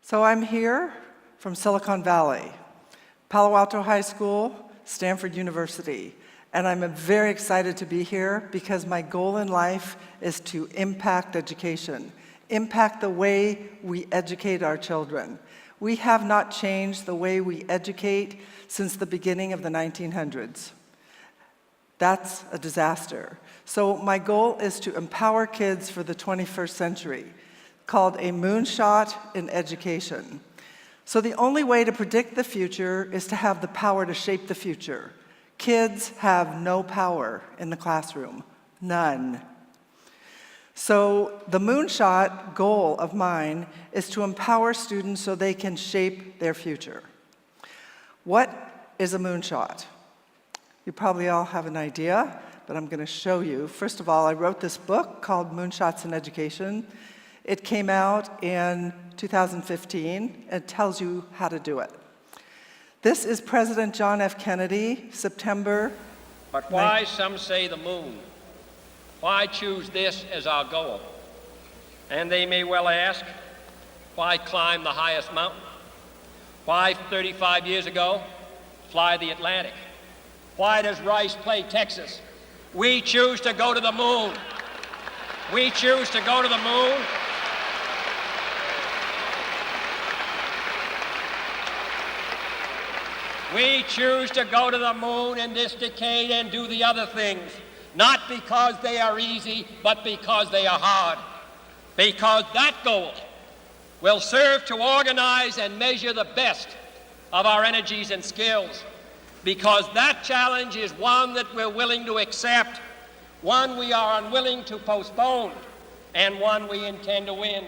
So I'm here from Silicon Valley, Palo Alto High School, Stanford University, and I'm very excited to be here because my goal in life is to impact education, impact the way we educate our children. We have not changed the way we educate since the beginning of the 1900s. That's a disaster. So my goal is to empower kids for the 21st century, called a Moonshot in education. So the only way to predict the future is to have the power to shape the future. Kids have no power in the classroom, none. So the Moonshot goal of mine is to empower students so they can shape their future. What is a moonshot? You probably all have an idea, but I'm going to show you. First of all, I wrote this book called Moonshots in Education. It came out in 2015 and tells you how to do it. This is President John F. Kennedy, September. But why, some say, the moon? Why choose this as our goal? And they may well ask, why climb the highest mountain? Why, 35 years ago, fly the Atlantic? Why does Rice play Texas? We choose to go to the moon. We choose to go to the moon. We choose to go to the moon in this decade and do the other things, not because they are easy, but because they are hard. Because that goal will serve to organize and measure the best of our energies and skills. Because that challenge is one that we're willing to accept, one we are unwilling to postpone, and one we intend to win.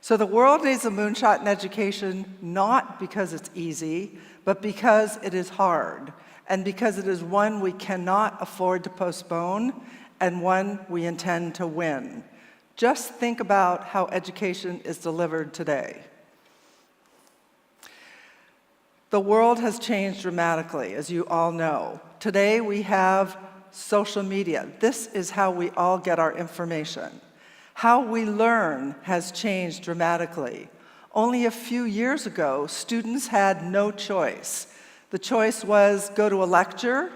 So the world needs a moonshot in education, not because it's easy, but because it is hard, and because it is one we cannot afford to postpone, and one we intend to win. Just think about how education is delivered today. The world has changed dramatically, as you all know. Today we have social media. This is how we all get our information. How we learn has changed dramatically. Only a few years ago, students had no choice. The choice was go to a lecture,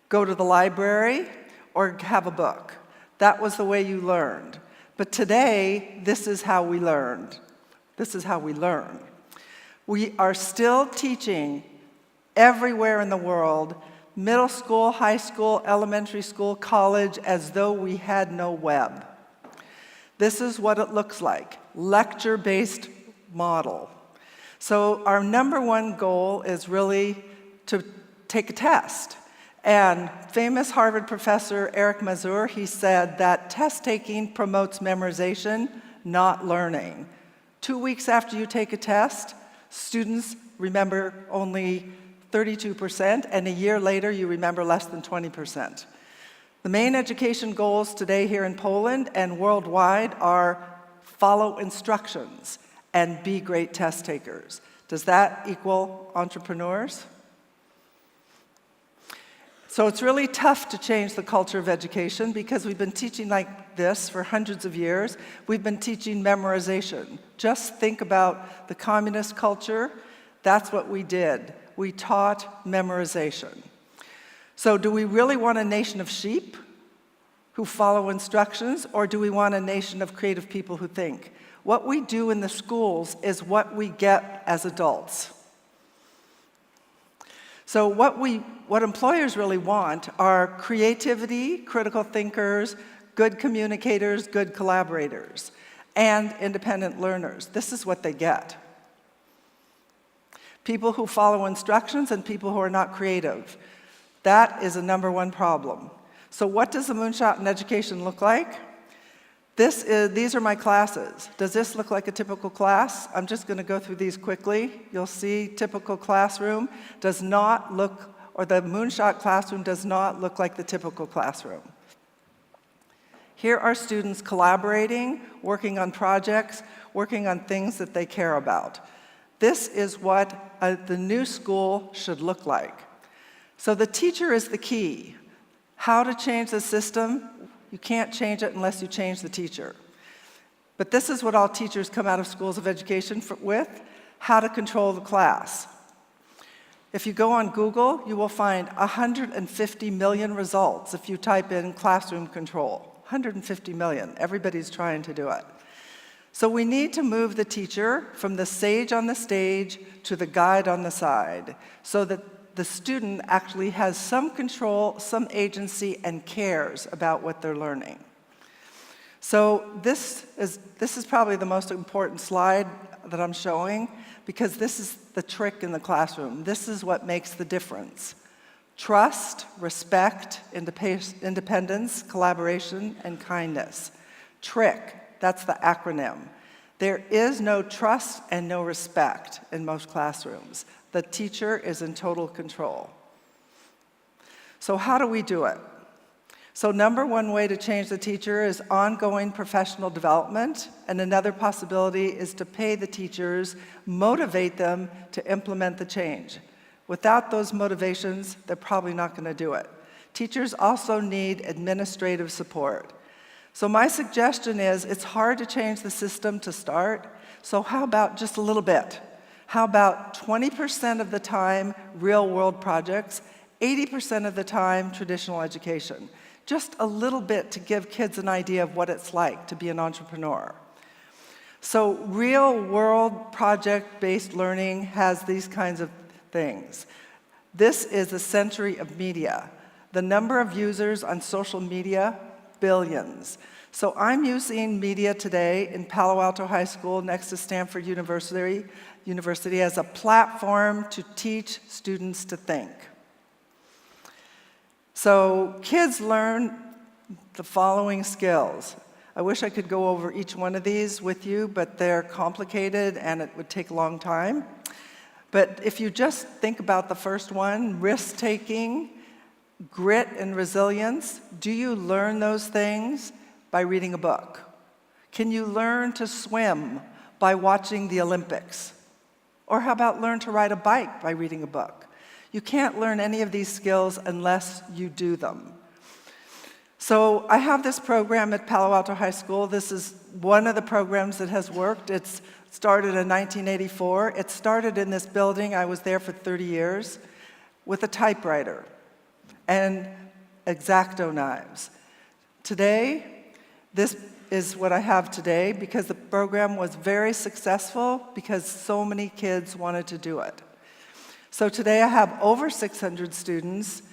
go to the library, or have a book. That was the way you learned. But today, this is how we learned. This is how we learn. We are still teaching everywhere in the world, middle school, high school, elementary school, college, as though we had no web. This is what it looks like, lecture-based model. So our number one goal is really to take a test. And famous Harvard professor Eric Mazur, he said that test taking promotes memorization, not learning. 2 weeks after you take a test, students remember only 32%, and a year later you remember less than 20%. The main education goals today here in Poland and worldwide are follow instructions and be great test takers. Does that equal entrepreneurs? So it's really tough to change the culture of education because we've been teaching like this for hundreds of years. We've been teaching memorization. Just think about the communist culture. That's what we did. We taught memorization. So do we really want a nation of sheep who follow instructions, or do we want a nation of creative people who think? What we do in the schools is what we get as adults. So what employers really want are creativity, critical thinkers, good communicators, good collaborators, and independent learners. This is what they get. People who follow instructions and people who are not creative. That is a number one problem. So what does the Moonshot in education look like? These are my classes. Does this look like a typical class? I'm just going to go through these quickly. You'll see typical classroom does not look, or the Moonshot classroom does not look like the typical classroom. Here are students collaborating, working on projects, working on things that they care about. This is what the new school should look like. So the teacher is the key. How to change the system? You can't change it unless you change the teacher. But this is what all teachers come out of schools of education with: how to control the class. If you go on Google, you will find 150 million results if you type in classroom control. 150 million. Everybody's trying to do it. So we need to move the teacher from the sage on the stage to the guide on the side, so that the student actually has some control, some agency, and cares about what they're learning. So this is probably the most important slide that I'm showing, because this is the trick in the classroom. This is what makes the difference. Trust, respect, independence, collaboration, and kindness. Trick, that's the acronym. There is no trust and no respect in most classrooms. The teacher is in total control. So how do we do it? So number one way to change the teacher is ongoing professional development, and another possibility is to pay the teachers, motivate them to implement the change. Without those motivations, they're probably not going to do it. Teachers also need administrative support. So my suggestion is, it's hard to change the system to start, so how about just a little bit? How about 20% of the time real-world projects, 80% of the time traditional education? Just a little bit to give kids an idea of what it's like to be an entrepreneur. So real-world project-based learning has these kinds of things. This is a century of media. The number of users on social media, billions. So I'm using media today in Palo Alto High School next to Stanford University as a platform to teach students to think. So kids learn the following skills. I wish I could go over each one of these with you, but they're complicated and it would take a long time. But if you just think about the first one, risk-taking, grit and resilience, do you learn those things by reading a book? Can you learn to swim by watching the Olympics? Or how about learn to ride a bike by reading a book? You can't learn any of these skills unless you do them. So I have this program at Palo Alto High School. This is one of the programs that has worked. It's started in 1984. It started in this building. I was there for 30 years with a typewriter and X-Acto knives. Today, this is what I have today because the program was very successful because so many kids wanted to do it. So today I have over 600 students,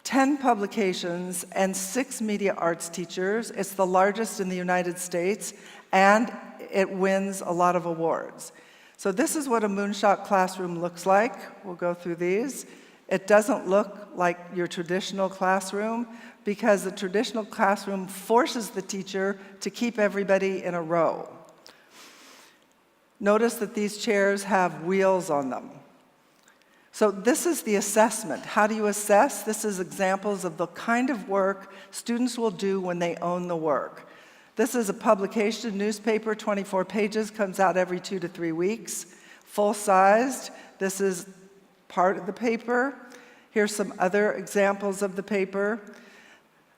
10 publications, and 6 media arts teachers. It's the largest in the United States, and it wins a lot of awards. So this is what a Moonshot classroom looks like. We'll go through these. It doesn't look like your traditional classroom because the traditional classroom forces the teacher to keep everybody in a row. Notice that these chairs have wheels on them. So this is the assessment. How do you assess? This is examples of the kind of work students will do when they own the work. This is a publication, newspaper, 24 pages, comes out every 2 to 3 weeks, full-sized. This is part of the paper. Here's some other examples of the paper.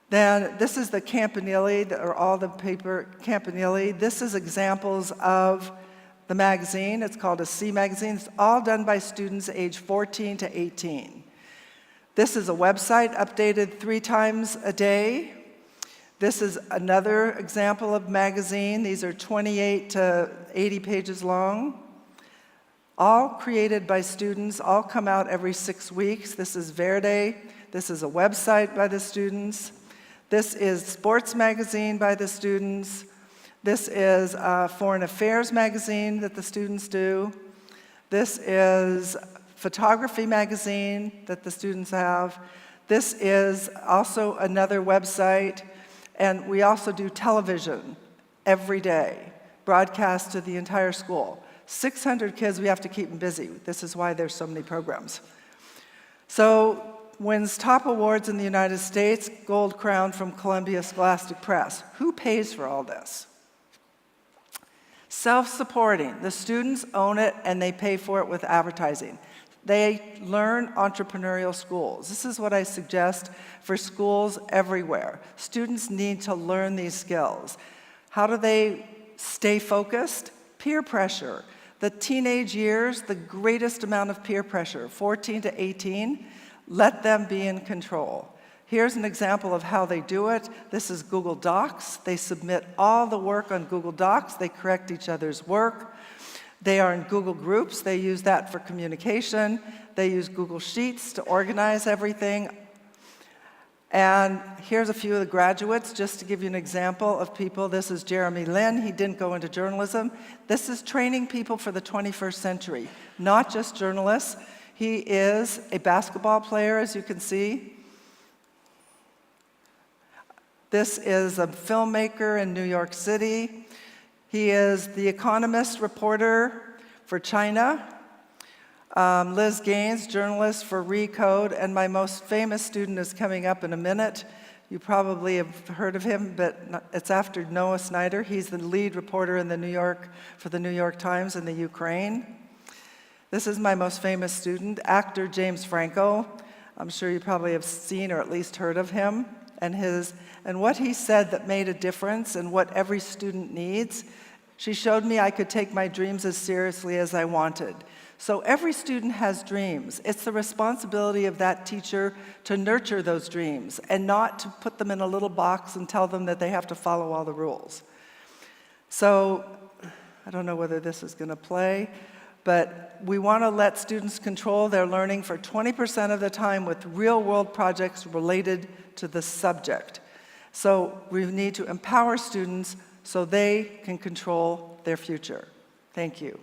Then this is the Campanile, or all the paper Campanile. This is examples of the magazine. It's called a C magazine. It's all done by students age 14 to 18. This is a website updated 3 times a day. This is another example of magazine. These are 28 to 80 pages long. All created by students, all come out every 6 weeks. This is Verde. This is a website by the students. This is sports magazine by the students. This is a foreign affairs magazine that the students do. This is photography magazine that the students have. This is also another website. And we also do television every day, broadcast to the entire school. 600 kids, we have to keep them busy. This is why there's so many programs. So, wins top awards in the United States, gold crown from Columbia Scholastic Press. Who pays for all this? Self-supporting. The students own it and they pay for it with advertising. They learn entrepreneurial schools. This is what I suggest for schools everywhere. Students need to learn these skills. How do they stay focused, peer pressure. The teenage years, the greatest amount of peer pressure, 14 to 18, let them be in control. Here's an example of how they do it. This is Google Docs. They submit all the work on Google Docs. They correct each other's work. They are in Google Groups. They use that for communication. They use Google Sheets to organize everything. And here's a few of the graduates, just to give you an example of people. This is Jeremy Lin. He didn't go into journalism. This is training people for the 21st century, not just journalists. He is a basketball player, as you can see. This is a filmmaker in New York City. He is the Economist reporter for China. Liz Gaines, journalist for Recode, and my most famous student is coming up in a minute. You probably have heard of him, but it's after Noah Snyder. He's the lead reporter in for the New York Times in the Ukraine. This is my most famous student, actor James Franco. I'm sure you probably have seen or at least heard of him and what he said that made a difference and what every student needs. She showed me I could take my dreams as seriously as I wanted. So every student has dreams. It's the responsibility of that teacher to nurture those dreams and not to put them in a little box and tell them that they have to follow all the rules. So I don't know whether this is going to play, but we want to let students control their learning for 20% of the time with real-world projects related to the subject. So we need to empower students so they can control their future. Thank you.